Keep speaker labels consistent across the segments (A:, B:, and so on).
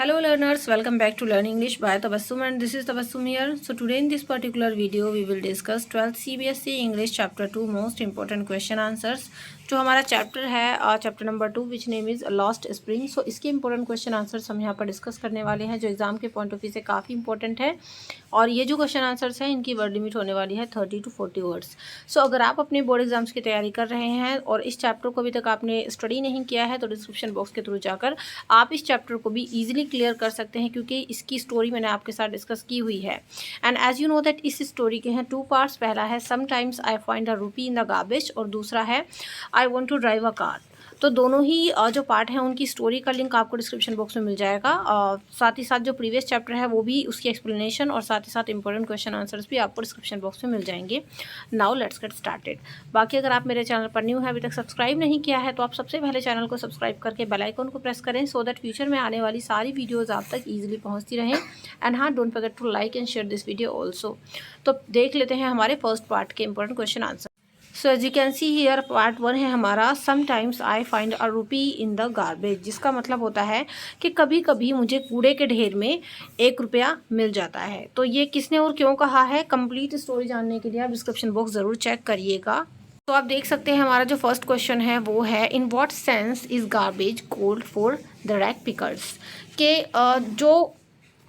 A: Hello learners, welcome back to Learn English by Tabassum, and this is Tabassum here. So today in this particular video we will discuss 12th CBSE English chapter 2 most important question answers. जो हमारा chapter है chapter number 2 which name is lost spring. So इसके important question answers हम यहाँ पर discuss करने वाले हैं जो एग्जाम के पॉइंट ऑफ व्यू से काफ़ी इंपॉर्टेंट है. और ये जो क्वेश्चन आंसर्स हैं इनकी वर्ड लिमिट होने वाली है 30 to 40 वर्ड्स. सो अगर आप अपने बोर्ड एग्जाम्स की तैयारी कर रहे हैं और इस चैप्टर को अभी तक आपने स्टडी नहीं किया है तो डिस्क्रिप्शन बॉक्स के थ्रू जाकर आप इस चैप्टर को भी ईजिली क्लियर कर सकते हैं क्योंकि इसकी स्टोरी मैंने आपके साथ डिस्कस की हुई है. And as you know that इस स्टोरी के हैं 2 पार्ट्स. पहला है समटाइम्स आई फाइंड अ रूपी इन द गार्बेज और दूसरा है I want to drive a car. तो दोनों ही जो पार्ट हैं उनकी स्टोरी का लिंक आपको डिस्क्रिप्शन बॉक्स में मिल जाएगा. साथ ही साथ जो प्रीवियस चैप्टर है वो भी उसकी एक्सप्लेनेशन और साथ ही साथ इंपॉर्टेंट क्वेश्चन आंसर्स भी आपको डिस्क्रिप्शन बॉक्स में मिल जाएंगे. Now let's get started. बाकी अगर आप मेरे चैनल पर न्यू है, अभी तक सब्सक्राइब नहीं किया है, तो आप सबसे पहले चैनल को सब्सक्राइब करके बेल आइकन को प्रेस करें सो दैट फ्यूचर में आने वाली सारी वीडियोज़ आप तक ईजिली पहुँचती रहें. एंड हाँ, don't forget to like and share this video also. तो देख लेते हैं हमारे फर्स्ट पार्ट के important question answer. So as you can see here part 1 है हमारा समटाइम्स आई फाइंड अ रूपी इन द गार्बेज, जिसका मतलब होता है कि कभी कभी मुझे कूड़े के ढेर में 1 रुपया मिल जाता है. तो ये किसने और क्यों कहा है, कंप्लीट स्टोरी जानने के लिए आप डिस्क्रिप्शन बॉक्स ज़रूर चेक करिएगा. तो आप देख सकते हैं हमारा जो फर्स्ट क्वेश्चन है वो है in what sense is garbage cold for the rag pickers. के जो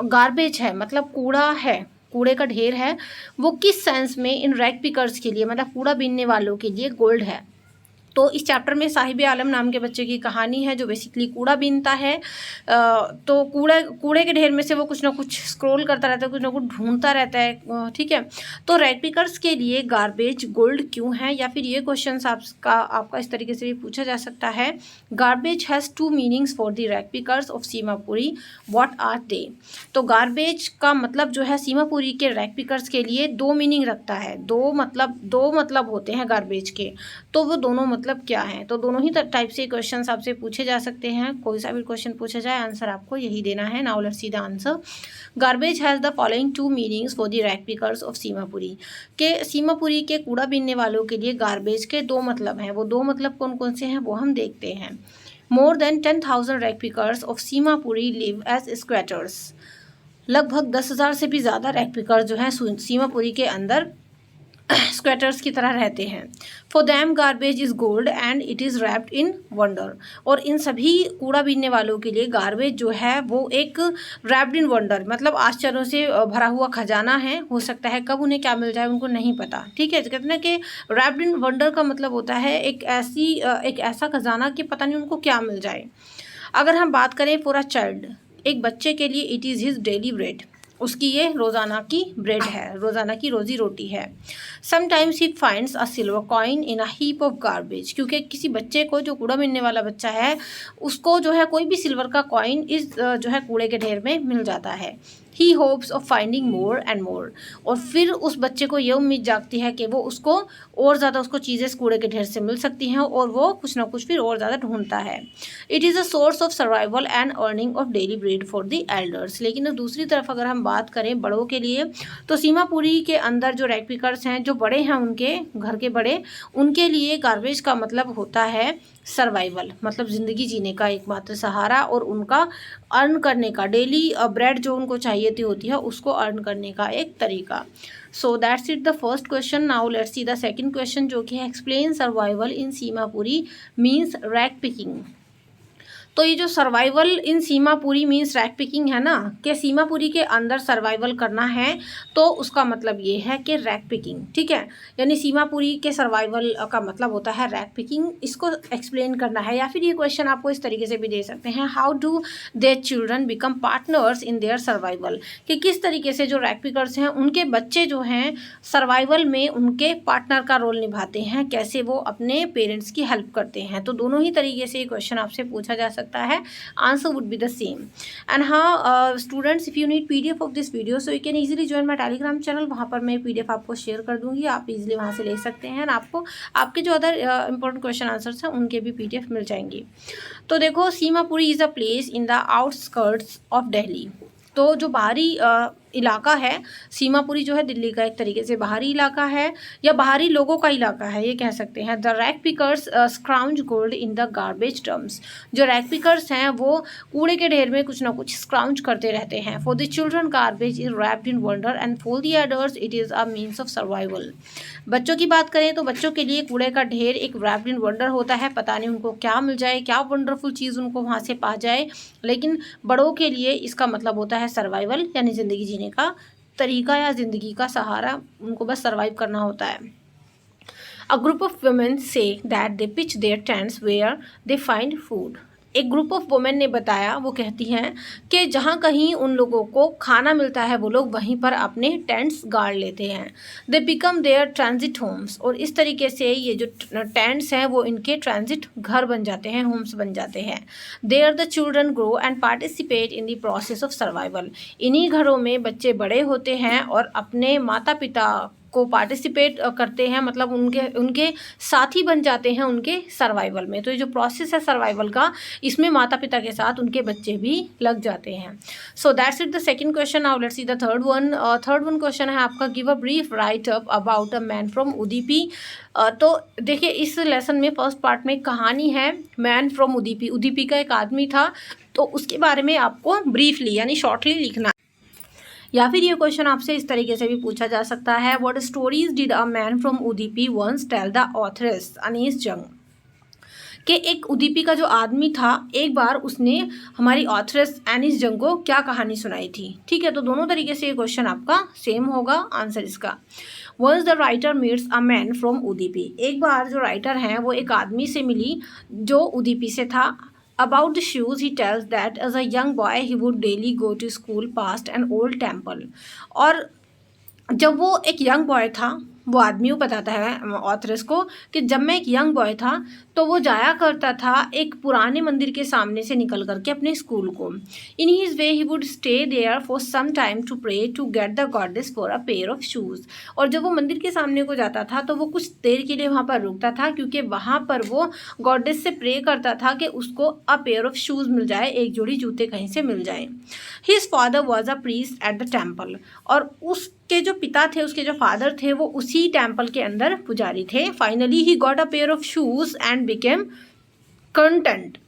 A: गार्बेज है मतलब कूड़ा है, कूड़े का ढेर है, वो किस सेंस में इन रैक पिकर्स के लिए मतलब कूड़ा बीनने वालों के लिए गोल्ड है. तो इस चैप्टर में साहिब आलम नाम के बच्चे की कहानी है जो बेसिकली कूड़ा बीनता है. तो कूड़े के ढेर में से वो कुछ ना कुछ स्क्रॉल करता रहता है, कुछ ना कुछ ढूंढता रहता है. ठीक है, तो रैक पिकर्स के लिए गार्बेज गोल्ड क्यों है, या फिर ये क्वेश्चन आपका इस तरीके से भी पूछा जा सकता है. Garbage has 2 meanings for the rag pickers of Seemapuri, what are they. तो गार्बेज का मतलब जो है सीमापुरी के रैक पिकर्स के लिए 2 मीनिंग रखता है. दो मतलब होते हैं गार्बेज के, तो वो दोनों मतलब क्या है. तो दोनों ही टाइप से क्वेश्चंस आपसे पूछे जा सकते हैं. कोई सा भी क्वेश्चन पूछा जाए आंसर आपको यही देना है. Now let's see the answer. Garbage has the following 2 meanings for the rag pickers of Seemapuri. के सीमापुरी के कूड़ा बीनने वालों के लिए गार्बेज के 2 मतलब हैं. वो 2 मतलब कौन कौन से हैं वो हम देखते हैं. More than 10,000 rag pickers of Seemapuri live as squatters. लगभग 10,000 से भी ज़्यादा रैक पिकर जो हैं सीमापुरी के अंदर स्क्वैटर्स की तरह रहते हैं. For them garbage is gold and it is wrapped in wonder. और इन सभी कूड़ा बीनने वालों के लिए गार्बेज जो है वो एक रैप्ड इन वंडर मतलब आश्चर्यों से भरा हुआ खजाना है. हो सकता है कब उन्हें क्या मिल जाए उनको नहीं पता. ठीक है, कहते हैं कि रैप्ड इन वंडर का मतलब होता है एक ऐसा खजाना कि पता नहीं उनको क्या मिल जाए. अगर हम बात करें फॉर अ चाइल्ड, एक बच्चे के लिए it is his daily bread, उसकी ये रोज़ाना की ब्रेड है, रोज़ाना की रोज़ी रोटी है. Sometimes he finds a silver coin in a heap of garbage. क्योंकि किसी बच्चे को, जो कूड़ा बीनने वाला बच्चा है, उसको जो है कोई भी सिल्वर का कॉइन इस जो है कूड़े के ढेर में मिल जाता है. He hopes of finding more and more. और फिर उस बच्चे को ये उम्मीद जागती है कि वो उसको और ज़्यादा उसको चीज़ें कूड़े के ढेर से मिल सकती हैं और वो कुछ ना कुछ फिर और ज़्यादा ढूंढता है. It is a source of survival and earning of daily bread for the elders. लेकिन दूसरी तरफ अगर हम बात करें बड़ों के लिए, तो सीमापुरी के अंदर जो रैक पिकर्स हैं, जो बड़े हैं, उनके घर के बड़े, उनके लिए गार्बेज का मतलब होता है सर्वाइवल, मतलब ज़िंदगी जीने का एकमात्र सहारा और उनका अर्न करने का, डेली ब्रेड जो उनको चाहिए होती है उसको अर्न करने का एक तरीका. सो that's it the first question. Now let's see the second question जो कि है एक्सप्लेन सर्वाइवल इन सीमापुरी मीन्स रैक पिकिंग. तो ये जो सर्वाइवल इन सीमापुरी मीन्स रैक पिकिंग है ना, कि सीमापुरी के अंदर सर्वाइवल करना है, तो उसका मतलब ये है कि रैक पिकिंग. ठीक है, यानी सीमापुरी के सर्वाइवल का मतलब होता है रैक पिकिंग. इसको एक्सप्लेन करना है. या फिर ये क्वेश्चन आपको इस तरीके से भी दे सकते हैं, how do their children become partners in their survival. कि किस तरीके से जो रैक पिकर्स हैं उनके बच्चे जो हैं सर्वाइवल में उनके पार्टनर का रोल निभाते हैं, कैसे वो अपने पेरेंट्स की हेल्प करते हैं. तो दोनों ही तरीके से ये क्वेश्चन आपसे पूछा जा सकता है. Answer would be the same. And हाँ students, if you need PDF of this video so you can easily join my Telegram channel. वहाँ पर मैं पीडीएफ आपको शेयर कर दूंगी, आप इजीली वहाँ से ले सकते हैं. आपको आपके जो अदर इंपॉर्टेंट क्वेश्चन आंसर्स हैं उनके भी पीडीएफ मिल जाएंगी. तो देखो, Seemapuri is a place in the outskirts of Delhi. तो जो बाहरी इलाका है, सीमापुरी जो है दिल्ली का एक तरीके से बाहरी इलाका है या बाहरी लोगों का इलाका है, ये कह सकते हैं। The rag pickers scrounge gold in the garbage dumps. जो रैक पिकर्स हैं वो कूड़े के ढेर में कुछ ना कुछ स्क्राउंज करते रहते हैं। For the children garbage is wrapped in wonder and for the adults it is a means of survival. बच्चों की बात करें तो बच्चों के लिए कूड़े का ढेर एक रैप्ड इन वंडर होता है, पता नहीं उनको क्या मिल जाए, क्या वंडरफुल चीज़ उनको वहाँ से पा जाए। लेकिन बड़ों के लिए इसका मतलब होता है सर्वाइवल, यानी ज़िंदगी जीने का तरीका या ज़िंदगी का सहारा, उनको बस सर्वाइव करना होता है। A group of women say that they pitch their tents where they find food. एक ग्रुप ऑफ वुमेन ने बताया, वो कहती हैं कि जहाँ कहीं उन लोगों को खाना मिलता है वो लोग वहीं पर अपने टेंट्स गाड़ लेते हैं। They become their transit homes, और इस तरीके से ये जो टेंट्स हैं वो इनके ट्रांजिट घर बन जाते हैं, होम्स बन जाते हैं। There the children grow and participate in the process of survival. इन्हीं घरों में बच्चे बड़े होते हैं और अपने माता पिता को पार्टिसिपेट करते हैं, मतलब उनके साथी बन जाते हैं उनके सर्वाइवल में। तो ये जो प्रोसेस है सर्वाइवल का, इसमें माता पिता के साथ उनके बच्चे भी लग जाते हैं। So that's it the second question. Now let's see the third one question है आपका, give a brief write up about a man from Udupi. तो देखिए इस लेसन में फर्स्ट पार्ट में कहानी है मैन फ्रॉम उदीपी। उदीपी का एक आदमी था, तो उसके बारे में आपको ब्रीफली यानी शॉर्टली लिखना। या फिर ये क्वेश्चन आपसे इस तरीके से भी पूछा जा सकता है, what stories did a man from Udupi once tell the authoress Anees Jung. कि एक उदीपी का जो आदमी था, एक बार उसने हमारी ऑथरेस एनिस जंग को क्या कहानी सुनाई थी। ठीक है, तो दोनों तरीके से ये क्वेश्चन आपका सेम होगा आंसर इसका। Once the writer meets a man from Udupi. एक बार जो राइटर हैं वो एक आदमी से मिली जो उदीपी से था। About the shoes, he tells that as a young boy he would daily go to school past an old temple. और जब वो एक यंग बॉय था, वो आदमी को बताता है ऑथरस को कि जब मैं एक यंग बॉय था तो वो जाया करता था एक पुराने मंदिर के सामने से निकल करके अपने स्कूल को। In his way he would stay there for some time to pray to get the goddess for a pair of shoes. और जब वो मंदिर के सामने को जाता था तो वो कुछ देर के लिए वहाँ पर रुकता था, क्योंकि वहाँ पर वो गॉडेस से प्रे करता था कि उसको अ पेयर ऑफ शूज़ मिल जाए, एक जोड़ी जूते कहीं से मिल जाए। His father was a priest at the temple. और उसके जो पिता थे, उसके जो फादर थे, वो उसी टेम्पल के अंदर पुजारी थे। Finally he got a pair of shoes and became content.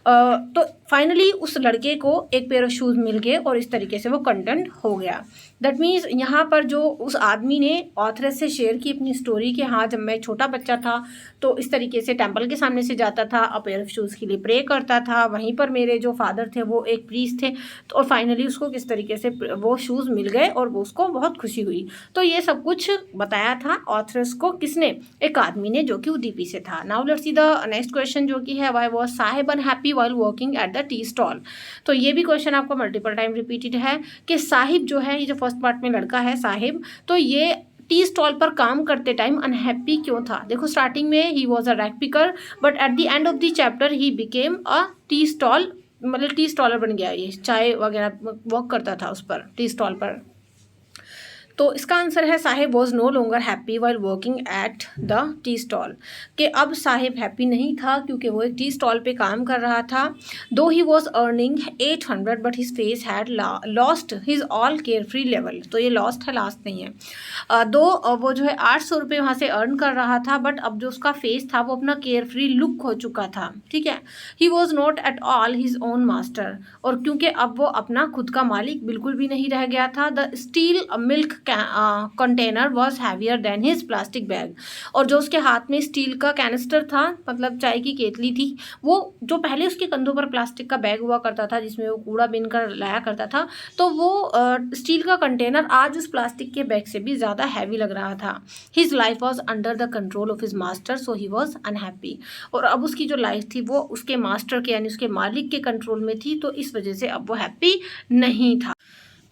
A: तो फाइनली उस लड़के को एक पेयर ऑफ शूज़ मिल गए और इस तरीके से वो कंटेंट हो गया। दैट मीन्स यहाँ पर जो उस आदमी ने ऑथरेस से शेयर की अपनी स्टोरी कि हाँ जब मैं छोटा बच्चा था तो इस तरीके से टेंपल के सामने से जाता था, अ पेयर ऑफ शूज़ के लिए प्रे करता था, वहीं पर मेरे जो फादर थे वो एक प्रीस्ट थे, तो और फाइनली उसको किस तरीके से वो शूज़ मिल गए और वो उसको बहुत खुशी हुई। तो ये सब कुछ बताया था ऑथरेस को किसने, एक आदमी ने जो कि उदीपी से था। Now let's see the next question जो कि है, why was Sahib unhappy while working at the tea stall. तो ये भी क्वेश्चन आपका मल्टीपल टाइम रिपीटेड है कि साहिब जो है, ये जो फर्स्ट पार्ट में लड़का है साहिब, तो ये टी स्टॉल पर काम करते टाइम अनहैप्पी क्यों था। देखो स्टार्टिंग में he was a rack picker, but at the end of the chapter he became a tea stall, मतलब टी स्टॉलर बन गया, ये चाय वगैरह वर्क करता था उस पर, टी स्टॉल पर। तो इसका आंसर है Saheb was no longer happy while working at the tea stall. कि अब साहिब हैप्पी नहीं था क्योंकि वो एक टी स्टॉल पे काम कर रहा था। दो he was earning 800 but his face had lost his all care free level. तो ये लॉस्ट है, लास्ट नहीं है। वो जो है 800 रुपये वहाँ से अर्न कर रहा था, बट अब जो उसका फेस था वो अपना केयर फ्री लुक हो चुका था। ठीक है, he was not at all his own master. और क्योंकि अब वो अपना खुद का मालिक बिल्कुल भी नहीं रह गया था। The steel milk container was heavier than his plastic bag. और जो उसके हाथ में स्टील का कैनिस्टर था, मतलब चाय की केतली थी, वो जो पहले उसके कंधों पर प्लास्टिक का बैग हुआ करता था जिसमें वो कूड़ा बिन कर लाया करता था, तो वो स्टील का कंटेनर आज उस प्लास्टिक के बैग से भी ज़्यादा हैवी लग रहा था। His life was under the control of his master so he was unhappy. और अब उसकी जो लाइफ थी वो उसके मास्टर के यानी उसके मालिक के कंट्रोल में थी, तो इस वजह से अब वो हैप्पी नहीं था।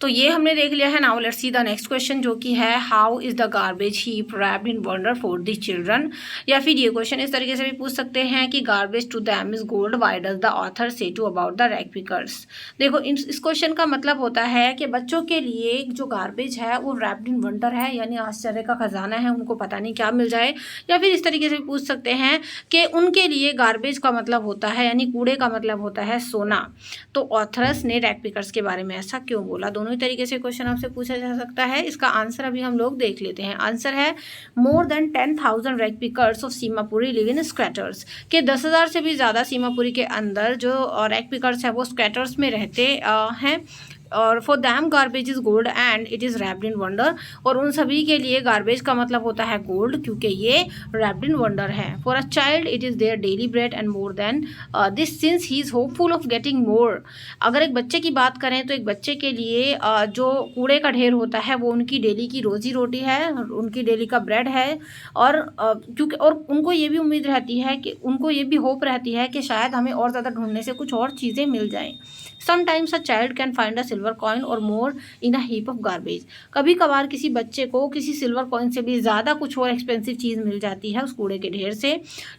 A: तो ये हमने देख लिया है। Now let's see the next question जो कि है, how is the garbage heap wrapped in wonder for the children. या फिर ये क्वेश्चन इस तरीके से भी पूछ सकते हैं कि garbage to them is gold, why does the author say to about the rag pickers. देखो इस क्वेश्चन का मतलब होता है कि बच्चों के लिए जो गार्बेज है वो रैप्ड इन वंडर है, यानी आश्चर्य का खजाना है, उनको पता नहीं क्या मिल जाए। या फिर इस तरीके से भी पूछ सकते हैं कि उनके लिए गार्बेज का मतलब होता है यानी कूड़े का मतलब होता है सोना। तो ऑथरस ने रैक पिकर्स के बारे में ऐसा क्यों बोला। दोनों दोनों ही तरीके से क्वेश्चन आपसे पूछा जा सकता है। इसका आंसर अभी हम लोग देख लेते हैं। आंसर है more than 10,000 rag pickers of Seemapuri live in squatters, के 10,000 से भी ज़्यादा सीमापुरी के अंदर जो रैग पिकर्स है वो स्क्वैटर्स में रहते हैं। और for them garbage is gold and it is wrapped in wonder, और उन सभी के लिए गार्बेज का मतलब होता है गोल्ड, क्योंकि ये रैप्ड इन वंडर है। For a child it is their daily bread and more than this since he is hopeful of getting more. अगर एक बच्चे की बात करें तो एक बच्चे के लिए जो कूड़े का ढेर होता है वो उनकी डेली की रोजी रोटी है, उनकी डेली का ब्रेड है। और क्योंकि और उनको ये भी उम्मीद रहती है कि उनको ये भी होप रहती है कि शायद हमें और ज़्यादा ढूंढने से कुछ और चीज़ें मिल जाएं। Sometimes a child can find a silver coin और मोर इन अ हीप ऑफ गार्बेज, कभी कभार किसी बच्चे को किसी सिल्वर कॉइन से भी ज़्यादा कुछ और एक्सपेंसिव चीज़ मिल जाती है उस कूड़े के ढेर से।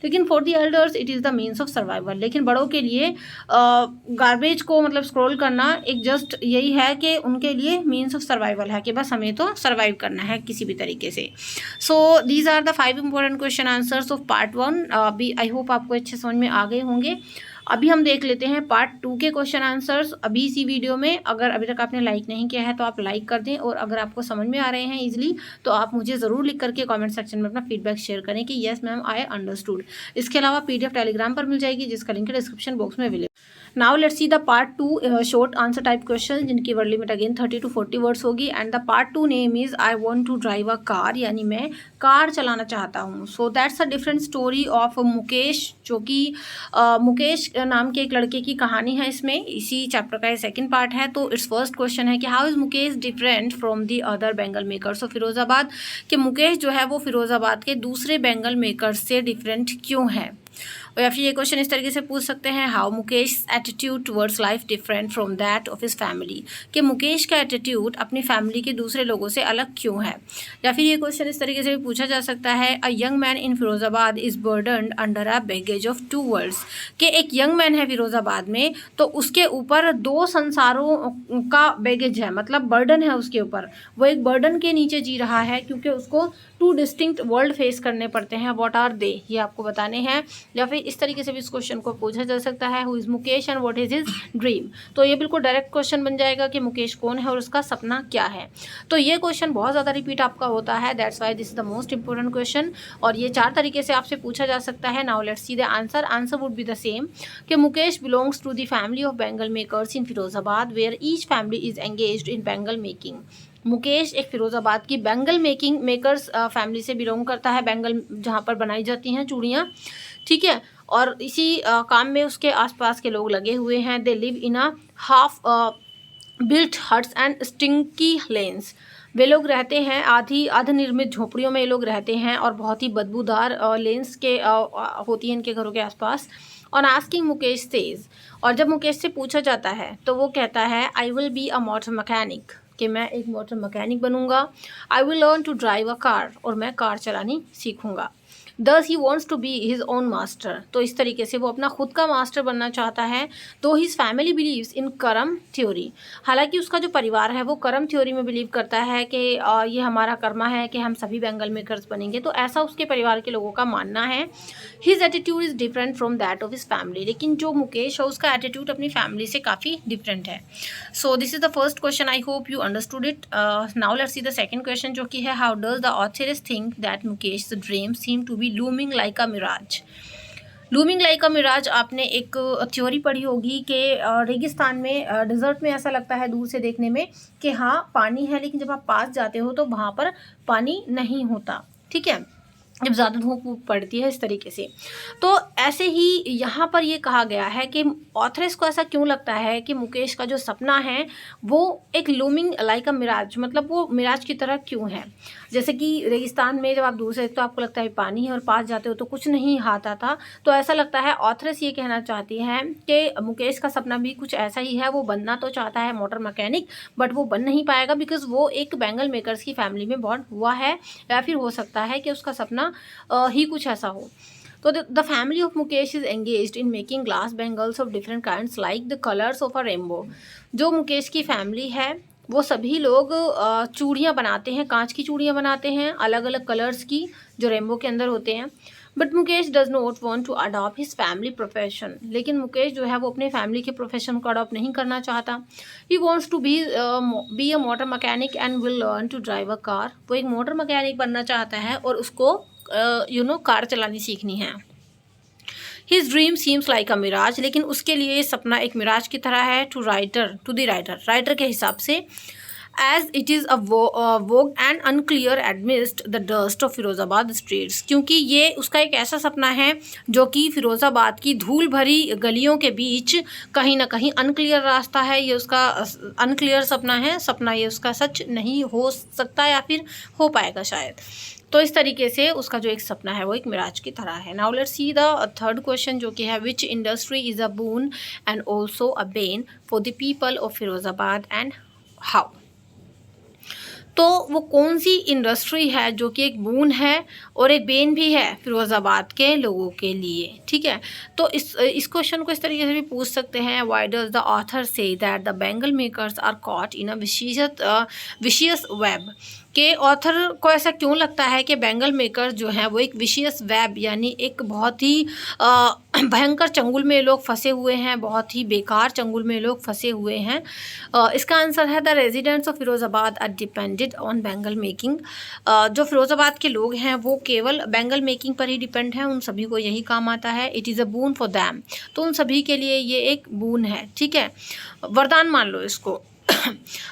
A: लेकिन for the elders it is the means of survival, लेकिन बड़ों के लिए गार्बेज को मतलब स्क्रॉल करना एक जस्ट यही है कि उनके लिए मीन्स ऑफ सर्वाइवल है कि बस हमें तो सर्वाइव करना है किसी भी तरीके से। So these are the 5 important question answers of part 1। अभी आई होप आपको अच्छे समझ में आ गए होंगे। अभी हम देख लेते हैं पार्ट 2 के क्वेश्चन आंसर्स अभी इसी वीडियो में। अगर अभी तक आपने लाइक नहीं किया है तो आप लाइक कर दें, और अगर आपको समझ में आ रहे हैं इजीली तो आप मुझे ज़रूर लिख करके कमेंट सेक्शन में अपना फीडबैक शेयर करें कि येस मैम आई अंडरस्टूड। इसके अलावा PDF टेलीग्राम पर मिल जाएगी जिसका लिंक डिस्क्रिप्शन बॉक्स में available. Now let's see the part 2 short answer type question जिनकी word limit again 30 to 40 words होगी। And the part 2 name is I want to drive a car, यानी मैं car चलाना चाहता हूँ। So that's a different story of Mukesh, जो कि मुकेश नाम के एक लड़के की कहानी है। इसमें इसी चैप्टर का ये सेकंड पार्ट है। तो इट्स फर्स्ट क्वेश्चन है कि how is Mukesh different from the other Bengal makers of Firozabad, कि मुकेश जो है वो फिरोजाबाद के दूसरे बेंगल मेकर्स से डिफरेंट क्यों है। या फिर ये क्वेश्चन इस तरीके से पूछ सकते हैं how Mukesh attitude towards life different from that of his family, कि मुकेश का एटीट्यूड अपनी फैमिली के दूसरे लोगों से अलग क्यों है। या फिर ये क्वेश्चन इस तरीके से भी पूछा जा सकता है a young man in Firozabad is burdened under a baggage of 2 worlds, कि एक यंग मैन है फिरोजाबाद में तो उसके ऊपर 2 संसारों का बैगेज है, मतलब बर्डन है उसके ऊपर, वो एक बर्डन के नीचे जी रहा है क्योंकि उसको 2 डिस्टिंक्ट वर्ल्ड फेस करने पड़ते हैं। व्हाट आर दे, ये आपको बताने हैं। या फिर इस तरीके से भी इस क्वेश्चन को पूछा जा सकता है who is Mukesh and what is his dream. तो ये बिल्कुल डायरेक्ट क्वेश्चन बन जाएगा कि मुकेश कौन है और उसका सपना क्या है। तो ये क्वेश्चन बहुत ज़्यादा रिपीट आपका होता है, that's why this is the most important question. और ये 4 तरीके से आपसे पूछा जा सकता है। Now let's see the answer. Answer would be the same, कि Mukesh belongs to the family of bangle makers in Firozabad where each family is engaged in bangle making. Mukesh एक फिरोजाबाद की बेंगल मेकर्स फैमिली से बिलोंग करता है, बेंगल जहाँ पर बनाई जाती हैं चूड़ियाँ, ठीक है। और इसी काम में उसके आसपास के लोग लगे हुए हैं। They live in a half built huts and stinky lanes, वे लोग रहते हैं अर्धनिर्मित झोपड़ियों में ये लोग रहते हैं और बहुत ही बदबूदार लेंस के होती है इनके घरों के आसपास। और आस्किंग मुकेश सेज, और जब मुकेश से पूछा जाता है तो वो कहता है I will be a motor mechanic, कि मैं एक मोटर मैकेनिक बनूंगा। I will learn to drive a car, और मैं कार चलानी सीखूंगा। Thus he wants to be his own master, तो इस तरीके से वो अपना खुद का मास्टर बनना चाहता है। तो हिज फैमिली बिलीव्स इन कर्म थ्योरी, हालांकि उसका जो परिवार है वो कर्म थ्योरी में बिलीव करता है कि ये हमारा कर्मा है कि हम सभी बेंगल मेकर्स बनेंगे, तो ऐसा उसके परिवार के लोगों का मानना है। His attitude is different from that of his family, लेकिन जो मुकेश है उसका एटीट्यूड अपनी फैमिली से काफ़ी डिफरेंट है। So this is the first question, I hope you understood it. Now let's see the second question, जो कि है how does the author think that Mukesh dream seem to be looming like a mirage. Looming like a mirage, आपने एक theory पढ़ी होगी कि रेगिस्तान में डिजर्ट में ऐसा लगता है दूर से देखने में कि हाँ पानी है, लेकिन जब आप पास जाते हो तो वहाँ पर पानी नहीं होता, ठीक है, जब ज़्यादा धूप पड़ती है इस तरीके से। तो ऐसे ही यहाँ पर ये कहा गया है कि ऑथरेस को ऐसा क्यों लगता है कि मुकेश का जो सपना है वो एक लूमिंग लाइक अ मिराज, मतलब वो मिराज की तरह क्यों है। जैसे कि रेगिस्तान में जब आप दूर से तो आपको लगता है पानी है और पास जाते हो तो कुछ नहीं हाथ आता, तो ऐसा लगता है ऑथरेस ये कहना चाहती है कि मुकेश का सपना भी कुछ ऐसा ही है। वो बनना तो चाहता है मोटर मैकेनिक, बट वो बन नहीं पाएगा बिकॉज वो एक बेंगल मेकर्स की फैमिली में बॉर्न हुआ है, या फिर हो सकता है कि उसका सपना ही कुछ ऐसा हो। तो the family of Mukesh is engaged in making glass bangles of different kinds like the colors of a rainbow। जो मुकेश की फैमिली है वो सभी लोग चूड़ियाँ बनाते हैं, कांच की चूड़ियाँ बनाते हैं अलग अलग कलर्स की जो रेनबो के अंदर होते हैं। But Mukesh does not want to adopt his family profession, लेकिन मुकेश जो है वो अपने फैमिली के प्रोफेशन को अडॉप्ट नहीं करना चाहता। He wants to be a motor mechanic and will learn to drive a car. वो एक मोटर मैकेनिक बनना चाहता है और उसको कार चलानी सीखनी है। His dream seems like a mirage, लेकिन उसके लिए ये सपना एक मिराज की तरह है। टू द राइटर के हिसाब से, as it is a vague and unclear amidst the dust of Firozabad streets, क्योंकि ये उसका एक ऐसा सपना है जो कि फिरोज़ाबाद की धूल भरी गलियों के बीच कहीं ना कहीं अनक्लियर रास्ता है। ये उसका अनक्लियर सपना ये उसका सच नहीं हो सकता या फिर हो पाएगा शायद। तो इस तरीके से उसका जो एक सपना है वो एक मिराज की तरह है। Now let's see the third question जो कि है विच industry is a boon and also a Ben for the people of Firozabad and how. तो वो कौन सी इंडस्ट्री है जो कि एक बून है और एक बेन भी है फिरोज़ाबाद के लोगों के लिए, ठीक है। तो इस क्वेश्चन को इस तरीके से भी पूछ सकते हैं, why does the author say that the bangle makers are caught in a vicious web, के ऑथर को ऐसा क्यों लगता है कि बेंगल मेकर जो हैं वो एक विशियस वेब यानी एक बहुत ही भयंकर चंगुल में लोग फंसे हुए हैं, बहुत ही बेकार चंगुल में लोग फंसे हुए हैं। इसका आंसर है the residents of Firozabad are depended on bangle making. जो फिरोज़ाबाद के लोग हैं वो केवल बेंगल मेकिंग पर ही डिपेंड हैं, उन सभी को यही काम आता है। It is a boon for them, तो उन सभी के लिए ये एक बून है, ठीक है, वरदान मान लो इसको।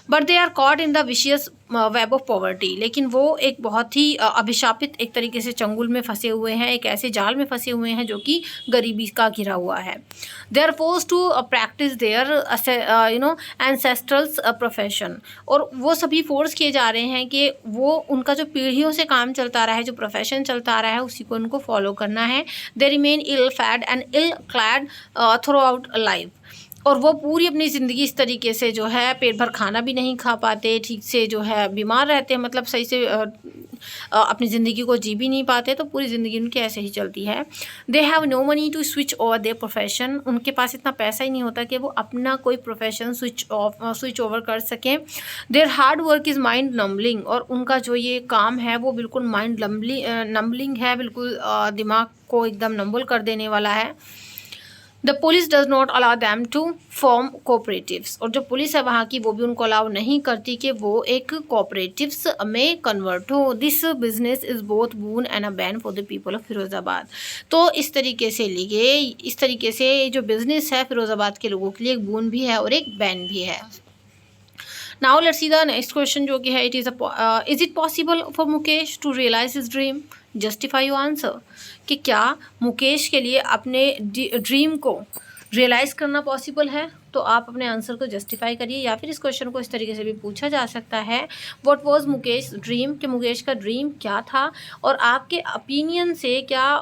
A: But they are caught in the vicious web of poverty, लेकिन वो एक बहुत ही अभिशापित एक तरीके से चंगुल में फंसे हुए हैं, एक ऐसे जाल में फंसे हुए हैं जो कि गरीबी का घिरा हुआ है। They are force to practise their ancestrals profession, और वो सभी फोर्स किए जा रहे हैं कि वो उनका जो पीढ़ियों से काम चलता रहा है, जो प्रोफेशन चलता रहा है, उसी को उनको फॉलो करना है। They remain ill fed and ill clad throughout life, और वो पूरी अपनी ज़िंदगी इस तरीके से जो है पेट भर खाना भी नहीं खा पाते, ठीक से जो है बीमार रहते हैं, मतलब सही से अपनी ज़िंदगी को जी भी नहीं पाते, तो पूरी ज़िंदगी उनकी ऐसे ही चलती है। They have no money to switch over their profession, उनके पास इतना पैसा ही नहीं होता कि वो अपना कोई प्रोफेशन स्विच ओवर कर सकें। Their hard work is mind numbing, और उनका जो ये काम है वो बिल्कुल माइंड नम्बलिंग है, बिल्कुल दिमाग को एकदम नंबल कर देने वाला है। The police does not allow them to form cooperatives, और जो पुलिस है वहाँ की वो भी उनको अलाउ नहीं करती कि वो एक कोऑपरेटिव्स में कन्वर्ट हो। This business is both boon and a ban for the people of Firozabad, तो इस तरीके से जो बिज़नेस है फिरोज़ाबाद के लोगों के लिए एक बून भी है और एक बैन भी है। Now let's see the next question जो कि है is it possible for Mukesh to realise his dream, justify your answer, कि क्या मुकेश के लिए अपने ड्रीम को रियलाइज़ करना पॉसिबल है, तो आप अपने आंसर को जस्टिफाई करिए। या फिर इस क्वेश्चन को इस तरीके से भी पूछा जा सकता है, व्हाट वाज मुकेश ड्रीम, कि मुकेश का ड्रीम क्या था और आपके ओपिनियन से क्या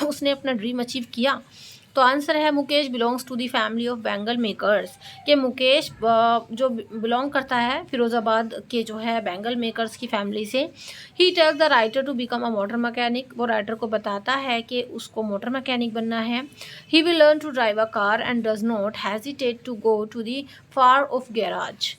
A: उसने अपना ड्रीम अचीव किया। तो आंसर है Mukesh belongs to the family of bangle makers, कि मुकेश जो बिलोंग करता है फिरोज़ाबाद के जो है बेंगल मेकर्स की फैमिली से। He tells the writer to become a motor mechanic, वो राइटर को बताता है कि उसको मोटर मैकेनिक बनना है। He will learn to drive a car and does not hesitate to go to the far off garage,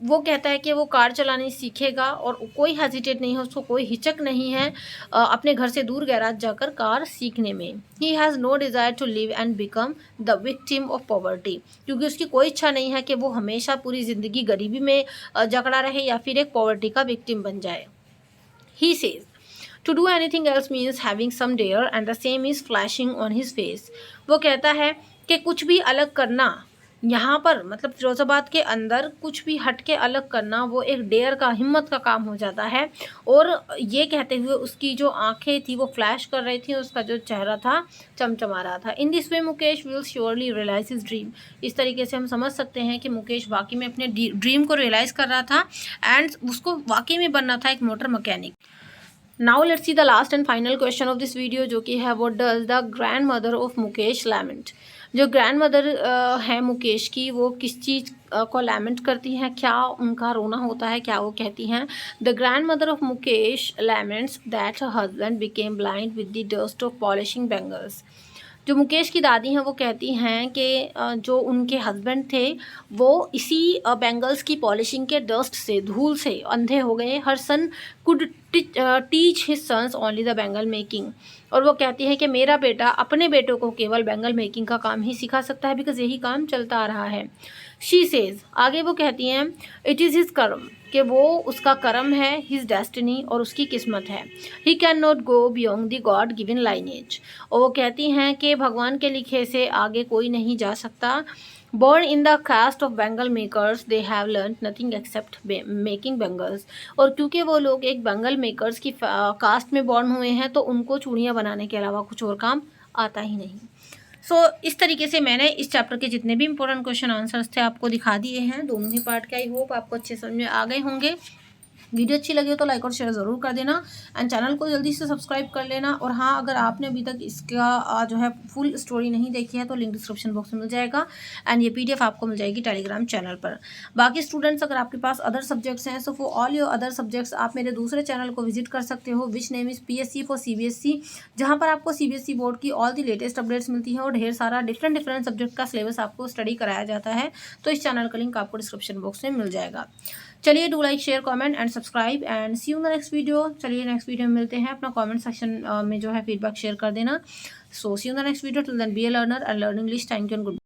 A: वो कहता है कि वो कार चलानी सीखेगा और कोई हेजिटेट नहीं है, उसको कोई हिचक नहीं है अपने घर से दूर गैराज जाकर कार सीखने में। He has no desire to live and become the victim of poverty, क्योंकि उसकी कोई इच्छा नहीं है कि वो हमेशा पूरी ज़िंदगी गरीबी में जकड़ा रहे या फिर एक पॉवर्टी का विक्टिम बन जाए। He says to do anything else means having some dare and the same is flashing on his face, वो कहता है कि कुछ भी अलग करना यहाँ पर, मतलब फिरोज़ाबाद के अंदर कुछ भी हट के अलग करना वो एक डेयर का, हिम्मत का काम हो जाता है। और ये कहते हुए उसकी जो आंखें थी वो फ्लैश कर रही थी, उसका जो चेहरा था चमचमा रहा था। In this way Mukesh will surely realise his dream, इस तरीके से हम समझ सकते हैं कि मुकेश वाकई में अपने ड्रीम को रियलाइज़ कर रहा था एंड उसको वाकई में बनना था एक motor mechanic. Now let's see the last and final question of this video जो कि है what does the grand mother of Mukesh lament, जो ग्रैंड मदर है मुकेश की वो किस चीज़ को लैमेंट करती हैं, क्या उनका रोना होता है, क्या वो कहती हैं। The grand mother of Mukesh laments that her husband became blind with the dust of polishing bangles, जो मुकेश की दादी हैं वो कहती हैं कि जो उनके हस्बैंड थे वो इसी बैंगल्स की पॉलिशिंग के डस्ट से, धूल से अंधे हो गए। हर son could teach his sons only the bangle making. और वो कहती है कि मेरा बेटा अपने बेटों को केवल बैंगल मेकिंग का काम ही सिखा सकता है, बिकॉज यही काम चलता आ रहा है। शी सेज, आगे वो कहती हैं, इट इज़ हिज कर्म, कि वो उसका कर्म है, हिज डेस्टिनी, और उसकी किस्मत है। He can not go beyond the God given lineage. और वो कहती हैं कि भगवान के लिखे से आगे कोई नहीं जा सकता। Born in the caste of Bengal makers, they have learned nothing except making bangles। और क्योंकि वो लोग एक बेंगल मेकर्स की कास्ट में बॉर्न हुए हैं तो उनको चूड़ियाँ बनाने के अलावा कुछ और काम आता ही नहीं। इस तरीके से मैंने इस चैप्टर के जितने भी इंपॉर्टेंट क्वेश्चन आंसर्स थे आपको दिखा दिए हैं, दोनों ही पार्ट के। आई होप आपको अच्छे समझ में आ गए होंगे। वीडियो अच्छी लगी हो तो लाइक और शेयर ज़रूर कर देना एंड चैनल को जल्दी से सब्सक्राइब कर लेना। और हाँ, अगर आपने अभी तक इसका जो है फुल स्टोरी नहीं देखी है तो लिंक डिस्क्रिप्शन बॉक्स में मिल जाएगा एंड ये PDF आपको मिल जाएगी टेलीग्राम चैनल पर। बाकी स्टूडेंट्स, अगर आपके पास अदर सब्जेक्ट्स हैं so for all your other subjects आप मेरे दूसरे चैनल को विजिट कर सकते हो, विच name is PSC for CBSE, जहाँ पर आपको CBSE बोर्ड की ऑल दी लेटेस्ट अपडेट्स मिलती हैं और ढेर सारा डिफरेंट सब्जेक्ट का सिलेबस आपको स्टडी कराया जाता है। तो इस चैनल का लिंक आपको डिस्क्रिप्शन बॉक्स में मिल जाएगा। चलिए, do like, share, comment and subscribe and see you in the next video. चलिए नेक्स्ट वीडियो में मिलते हैं। अपना कमेंट सेक्शन में जो है फीडबैक शेयर कर देना। So see you in the next video. Till then be a learner and learn English. Thank you and good.